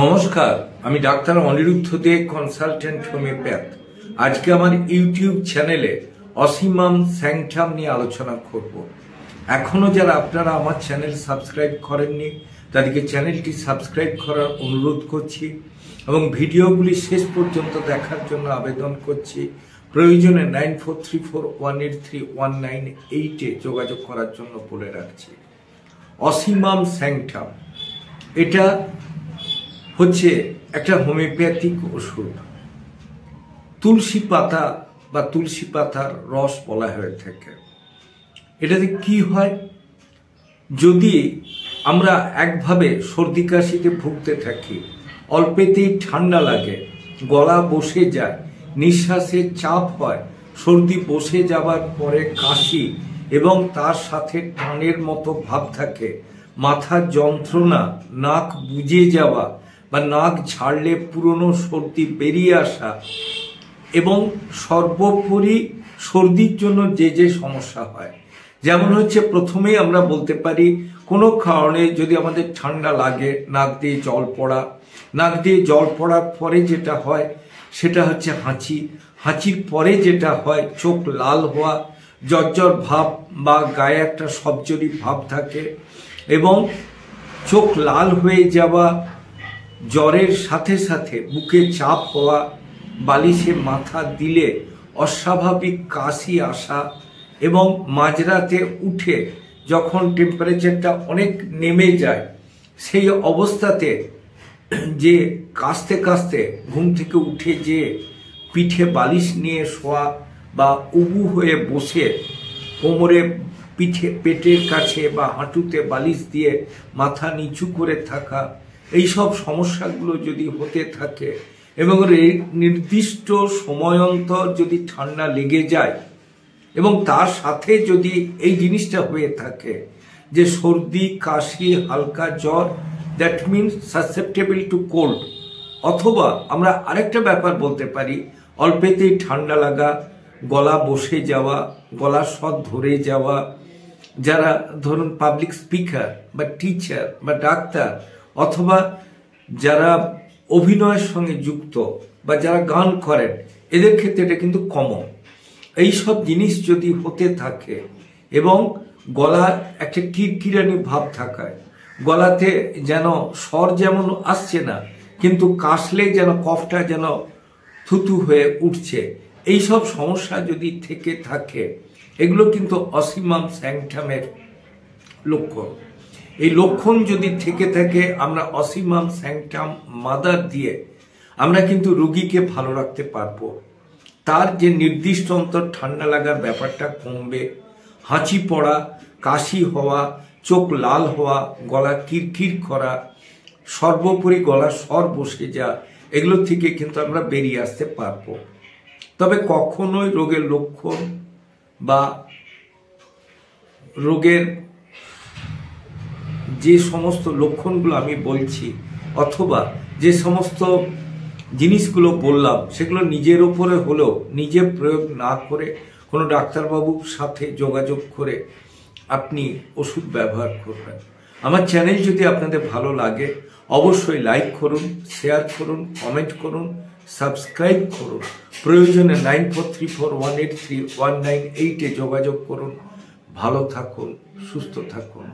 নমস্কার, আমি ডাক্তার অনিরুদ্ধ দে, consultant homeopath. আজকে আমার ইউটিউব চ্যানেলে অসিমাম স্যাংটাম নিয়ে আলোচনা করব। এখনো যারা আপনারা আমার চ্যানেল সাবস্ক্রাইব করেননি তাদেরকে চ্যানেলটি সাবস্ক্রাইব করার অনুরোধ করছি এবং ভিডিওগুলি শেষ পর্যন্ত দেখার জন্য আবেদন করছি। প্রয়োজনে 9434183198 যোগাযোগ করার জন্য বলে রাখছি। অসিমাম স্যাংটাম এটা হচ্ছে একটা হোমিওপ্যাথিক ওষুধ। তুলসী পাতা বা তুলসী পাতার রস বলা হয়ে থাকে। এটাতে কি হয়, যদি আমরা একভাবে সর্দি কাশিতে ভুগতে থাকি, অল্পেতেই ঠান্ডা লাগে, গলা বসে যায়, নিঃশ্বাসের চাপ হয়, সর্দি বসে যাবার পরে কাশি এবং তার সাথে টানের মতো ভাব থাকে, মাথার যন্ত্রণা, নাক বুজে যাওয়া বা নাক ঝাড়লে পুরনো সর্দি বেরিয়ে আসা এবং সর্বোপরি সর্দির জন্য যে যে সমস্যা হয়, যেমন হচ্ছে প্রথমেই আমরা বলতে পারি কোনো কারণে যদি আমাদের ঠান্ডা লাগে, নাক দিয়ে জল পড়া, নাক দিয়ে জল পড়ার পরে যেটা হয় সেটা হচ্ছে হাঁচি, হাঁচির পরে যেটা হয় চোখ লাল হওয়া, জ্বর ভাব বা গায়ে একটা সবজরি ভাব থাকে এবং চোখ লাল হয়ে যাওয়া, জ্বরের সাথে সাথে বুকে চাপ হওয়া, বালিশে মাথা দিলে অস্বাভাবিক কাশি আসা এবং মাঝরাতে উঠে যখন টেম্পারেচারটা অনেক নেমে যায় সেই অবস্থাতে যে কাশতে কাশতে ঘুম থেকে উঠে যে পিঠে বালিশ নিয়ে শোয়া বা উবু হয়ে বসে কোমরে পেটের কাছে বা হাঁটুতে বালিশ দিয়ে মাথা নিচু করে থাকা, এইসব সমস্যাগুলো যদি হতে থাকে এবং নির্দিষ্ট সময়ান্তর যদি ঠান্ডা লেগে যায় এবং তার সাথে যদি এই জিনিসটা হয়ে থাকে যে সর্দি কাশি হালকা জ্বর, that means susceptible to cold. অথবা আমরা আরেকটা ব্যাপার বলতে পারি অল্পেতেই ঠান্ডা লাগা, গলা বসে যাওয়া, গলার স্বর ধরে যাওয়া, যারা ধরুন পাবলিক স্পিকার বা টিচার বা ডাক্তার অথবা যারা অভিনয়ের সঙ্গে যুক্ত বা যারা গান করেন, এদের ক্ষেত্রে এটা কিন্তু কমন। এই সব জিনিস যদি হতে থাকে এবং গলা একটা কিরকিরানি ভাব থাকায়, গলাতে যেন স্বর যেমন আসছে না কিন্তু কাশলে যেন কফটা যেন থুতু হয়ে উঠছে, এই সব সমস্যা যদি থেকে থাকে এগুলো কিন্তু অসিমাম স্যাংটামের লক্ষণ। এই লক্ষণ যদি থেকে থাকে আমরা অসিমাম স্যাংটাম মাদার দিয়ে আমরা কিন্তু রোগীকে ভালো রাখতে পারবো। তার যে নির্দিষ্ট অন্তর ঠান্ডা লাগার ব্যাপারটা কমবে, হাঁচি পড়া, কাশি হওয়া, চোখ লাল হওয়া, গলা কিরকির করা, সর্বোপরি গলার স্বর বসে যাওয়া, এগুলো থেকে কিন্তু আমরা বেরিয়ে আসতে পারবো। তবে কখনোই রোগের লক্ষণ বা রোগের যে সমস্ত লক্ষণগুলো আমি বলছি অথবা যে সমস্ত জিনিসগুলো বললাম সেগুলো নিজের ওপরে হলেও নিজে প্রয়োগ না করে কোনো ডাক্তারবাবুর সাথে যোগাযোগ করে আপনি ওষুধ ব্যবহার করবেন। আমার চ্যানেল যদি আপনাদের ভালো লাগে অবশ্যই লাইক করুন, শেয়ার করুন, কমেন্ট করুন, সাবস্ক্রাইব করুন। প্রয়োজনে 9434183198 যোগাযোগ করুন। ভালো থাকুন, সুস্থ থাকুন।